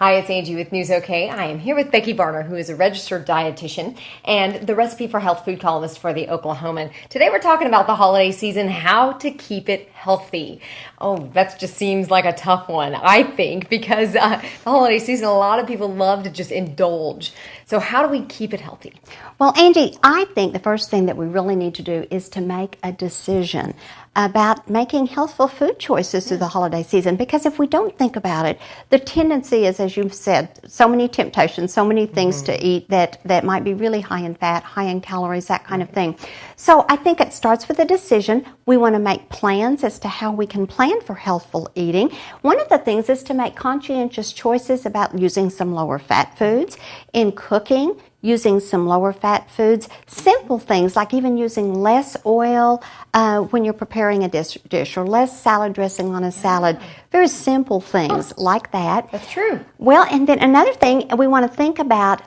Hi, it's Angie with News OK. I am here with Becky Varner, who is a registered dietitian and the Recipe for Health food columnist for the Oklahoman. Today we're talking about the holiday season, how to keep it healthy. Oh, that just seems like a tough one, I think, because the holiday season, a lot of people love to just indulge. So how do we keep it healthy? Well, Angie, I think the first thing that we really need to do is to make a decision about making healthful food choices through the holiday season, because if we don't think about it, the tendency is, as you've said, so many temptations, so many things to eat that might be really high in fat, high in calories, that kind of thing. So I think it starts with a decision. We want to make plans as to how we can plan for healthful eating. One of the things is to make conscientious choices about using some lower fat foods in cooking, using some lower fat foods, simple things like even using less oil when you're preparing a dish or less salad dressing on a salad. Very simple things like that. That's true. Well, and then another thing, we want to think about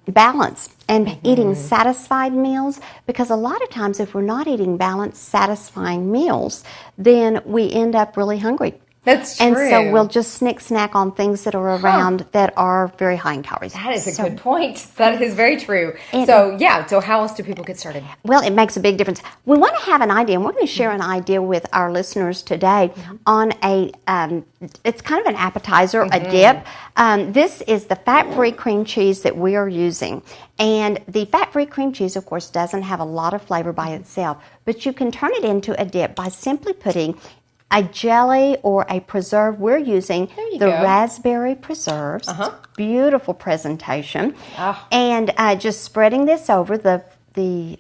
balance and eating satisfied meals, because a lot of times if we're not eating balanced, satisfying meals, then we end up really hungry. That's true. And so we'll just snack on things that are around that are very high in calories. That is a good point. That is very true. So how else do people get started? Well, it makes a big difference. We want to have an idea, and we're going to share an idea with our listeners today on it's kind of an appetizer, a dip. This is the fat-free cream cheese that we are using. And the fat-free cream cheese, of course, doesn't have a lot of flavor by itself, but you can turn it into a dip by simply putting a jelly or a preserve. We're using the raspberry preserves. Beautiful presentation. And just spreading this over the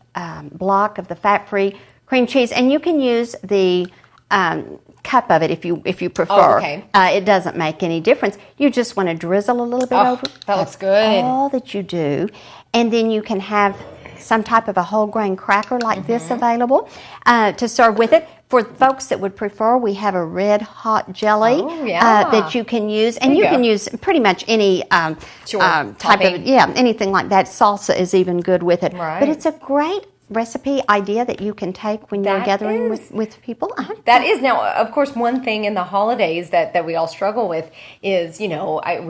block of the fat-free cream cheese. And you can use the cup of it if you prefer. It doesn't make any difference. You just want to drizzle a little bit over. That looks good. All that you do. And then you can have some type of a whole grain cracker like this available to serve with it. For folks that would prefer, we have a red hot jelly that you can use, and you can use pretty much any type of anything like that. Salsa is even good with it, but it's a great recipe idea that you can take when you're gathering with people. That is. Now, of course, one thing in the holidays that we all struggle with is, we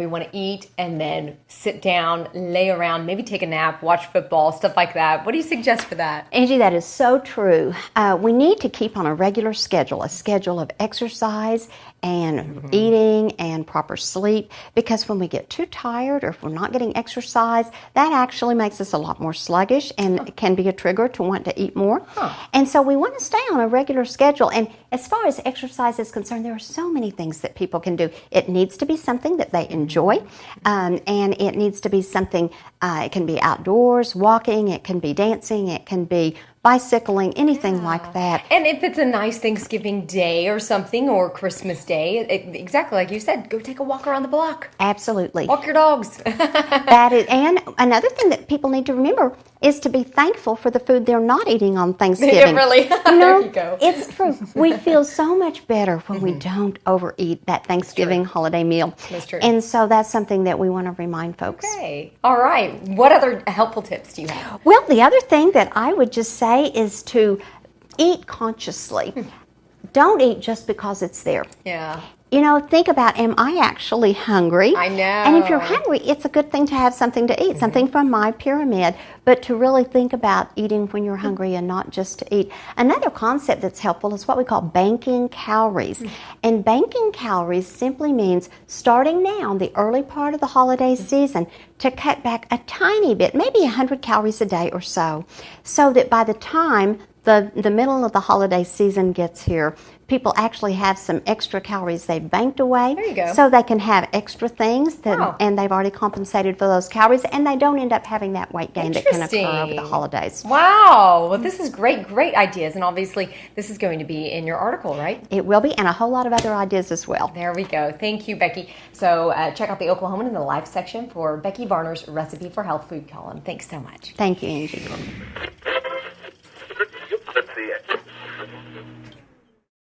want to eat and then sit down, lay around, maybe take a nap, watch football, stuff like that. What do you suggest for that? Angie, that is so true. We need to keep on a regular schedule, a schedule of exercise and eating and proper sleep, because when we get too tired or if we're not getting exercise, that actually makes us a lot more sluggish and can be a trigger to want to eat more. And so we want to stay on a regular schedule. And as far as exercise is concerned, there are so many things that people can do. It needs to be something that they enjoy, and it needs to be something, it can be outdoors, walking, it can be dancing, it can be bicycling, anything like that. And if it's a nice Thanksgiving day or something, or Christmas day, exactly like you said, go take a walk around the block. Absolutely. Walk your dogs. That is, and another thing that people need to remember is to be thankful for the food they're not eating on Thanksgiving. Really? There you go. It's true. We feel so much better when we don't overeat that Thanksgiving holiday meal. That's true. And so that's something that we want to remind folks. Okay. All right. What other helpful tips do you have? Well, the other thing that I would just say is to eat consciously. Don't eat just because it's there. Yeah. Think about, am I actually hungry? I know. And if you're hungry, it's a good thing to have something to eat, something from my pyramid, but to really think about eating when you're hungry and not just to eat. Another concept that's helpful is what we call banking calories. And banking calories simply means starting now, the early part of the holiday season, to cut back a tiny bit, maybe 100 calories a day or so that by the time the middle of the holiday season gets here, people actually have some extra calories they've banked away. There you go. So they can have extra things and they've already compensated for those calories, and they don't end up having that weight gain that can occur over the holidays. Wow. Well, this is great ideas, and obviously this is going to be in your article, right? It will be, and a whole lot of other ideas as well. There we go. Thank you, Becky. So check out the Oklahoman in the live section for Becky Varner's Recipe for Health food column. Thanks so much. Thank you, Angie.